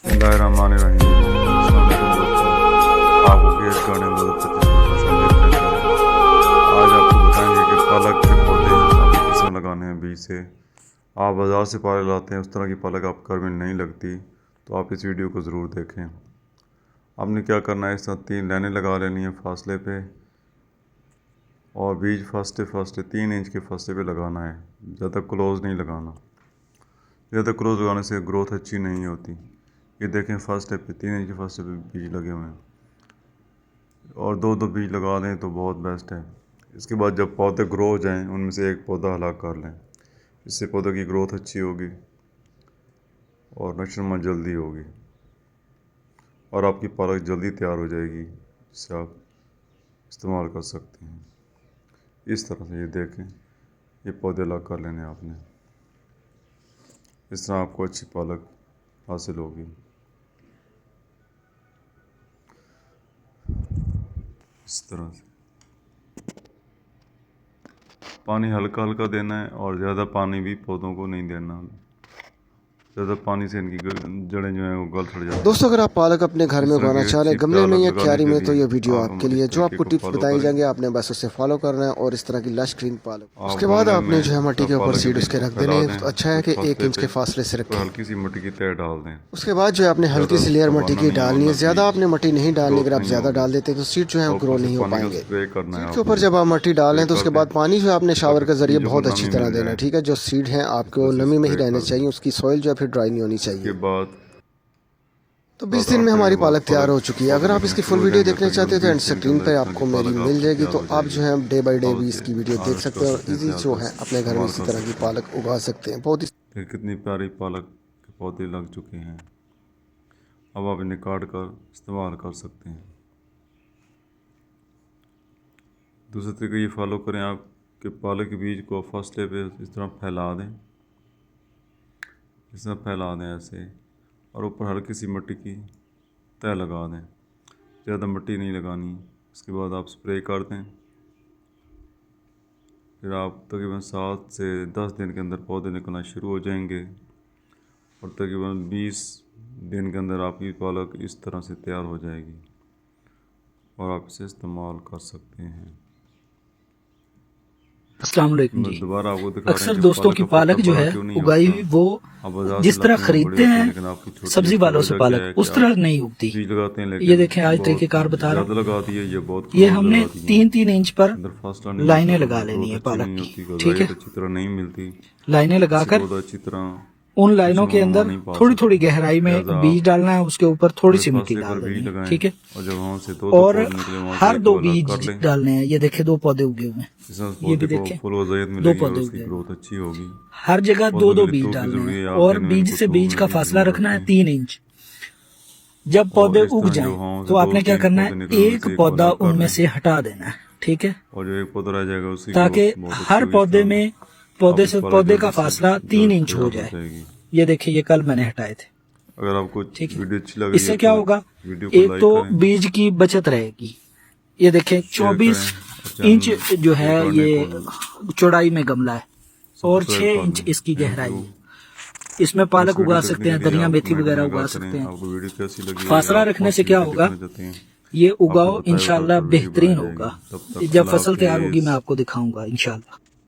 बिस्मिल्लाहिर्रहमानिर्रहीम। अस्सलाम वालेकुम दोस्तों, आपको केस गार्डन 2025 में खुश आमदीद कहते हैं। आज आपको बताएंगे कि पालक के पौधे आपको किस तरह लगाने हैं। बीज से आप बाज़ार से पालक लाते हैं, उस तरह की पालक आपके घर में नहीं लगती, तो आप इस वीडियो को ज़रूर देखें। आपने क्या करना है, इस तरह 3 लाइनें लगा लेनी है फासले पे, और बीज फासले 3 इंच के फासले पे लगाना है। ज़्यादा क्लोज़ नहीं लगाना, ज़्यादा क्लोज़ लगाने से ग्रोथ अच्छी नहीं होती। ये देखें, फर्स्ट स्टेप पे 3 इंच के फर्स्ट स्टेप पे बीज लगे हुए हैं, और 2-2 बीज लगा दें तो बहुत बेस्ट है। इसके बाद जब पौधे ग्रो हो जाएं, उनमें से एक पौधा हला कर लें, इससे पौधे की ग्रोथ अच्छी होगी और नशोनुमा जल्दी होगी, और आपकी पालक जल्दी तैयार हो जाएगी, जिससे आप इस्तेमाल कर सकते हैं। इस तरह से ये देखें, ये पौधे ला कर लेने आपने, इस तरह आपको अच्छी पालक हासिल होगी। इस तरह से पानी हल्का हल्का देना है, और ज़्यादा पानी भी पौधों को नहीं देना। ज़्यादा पानी से इनकी जड़ें जो हैं वो गल सड़ जाती हैं। दोस्तों, अगर आप पालक अपने घर में उगाना चाह रहे हैं, गमले में या क्यारी में, तो ये वीडियो आपके लिए। जो आपको टिप्स बताई जाएंगे, आपने बस उसे फॉलो करना है, और इस तरह की लश ग्रीन पालक। उसके बाद आपने जो है मट्टी के ऊपर सीड उसके रख देने। तो अच्छा है कि 1 इंच के फासले से रखें। हल्की सी मिट्टी की तह डाल दें। उसके बाद जो है आपने हल्की सी लेयर मट्टी की डालनी है। ज़्यादा आपने मट्टी नहीं डालनी। अगर आप ज़्यादा डाल देते हैं तो सीड जो है ग्रो नहीं हो पाएंगे। सीड के ऊपर जब आप मट्टी डालें तो उसके बाद पानी जो है आपने शावर के जरिए बहुत अच्छी तरह देना है। ठीक है, जो सीड है आपको नमी में ही रहने चाहिए, उसकी सॉइल जो है फिर ड्राई नहीं होनी चाहिए। तो 20 दिन में हमारी पालक तैयार हो चुकी है। अगर आप इसकी फुल वीडियो देखना चाहते हैं तो एंड स्क्रीन पर आपको मेरी मिल जाएगी, तो आप जो है डे बाय डे भी इसकी वीडियो देख सकते हैं, और इजी जो है अपने घर में इसी तरह की पालक उगा सकते हैं। बहुत ही कितनी प्यारी पालक के पौधे लग चुके हैं। अब आप इन्हें काट कर इस्तेमाल कर सकते हैं। दूसरे तरीके ये फॉलो करें आप कि पालक के बीज को फर्स्ट डे पे इस तरह फैला दें, इस तरह फैला दें ऐसे, और ऊपर हल्की सी मिट्टी की तह लगा दें। ज़्यादा मिट्टी नहीं लगानी। इसके बाद आप स्प्रे कर दें। फिर आप तकरीबन 7 से 10 दिन के अंदर पौधे निकलना शुरू हो जाएंगे, और तकरीबन 20 दिन के अंदर आपकी पालक इस तरह से तैयार हो जाएगी, और आप इसे इस्तेमाल कर सकते हैं। अस्सलाम वालेकुम जी। दोबारा आपको दिखा अक्सर दोस्तों की पालक जो है उगाई हुई वो जिस तरह खरीदते हैं सब्जी वालों से पालक, उस तरह नहीं उगती। ये देखें, आज तरीकेकार बता रहा हूँ। ये हमने 3-3 इंच पर लाइनें लगा लेनी है पालक की। ठीक है, अच्छी तरह नहीं मिलती। लाइनें लगाकर अच्छी तरह उन लाइनों के अंदर थोड़ी थोड़ी गहराई में बीज डालना है, उसके ऊपर थोड़ी सी मिट्टी डाल देनी है। ठीक है, और हर 2 बीज डालने हैं। ये देखे 2 पौधे उगे हुए हैं, ये भी देखे 2 पौधे उगे, ग्रोथ अच्छी होगी। हर जगह 2-2 बीज डालने हैं, और बीज से बीज का फासला रखना है 3 इंच। जब पौधे उग जाएं तो आपने क्या करना है, एक पौधा उनमें से हटा देना है। ठीक है, और जो एक पौधा रह जाएगा उसी ताकि हर पौधे में पौधे से पौधे का फासला 3 इंच हो जाए। ये देखिए, ये कल मैंने हटाए थे। अगर आपको वीडियो अच्छी लगी, इससे क्या होगा, एक तो बीज की बचत रहेगी। ये देखें, 24 इंच जो है ये चौड़ाई में गमला है, और 6 इंच इसकी गहराई है। इसमें पालक उगा सकते हैं, धनिया मेथी वगैरह उगा सकते हैं। फासला रखने से क्या होगा, ये उगाओ, इंशाल्लाह बेहतरीन होगा। जब फसल तैयार होगी मैं आपको दिखाऊंगा इंशाल्लाह।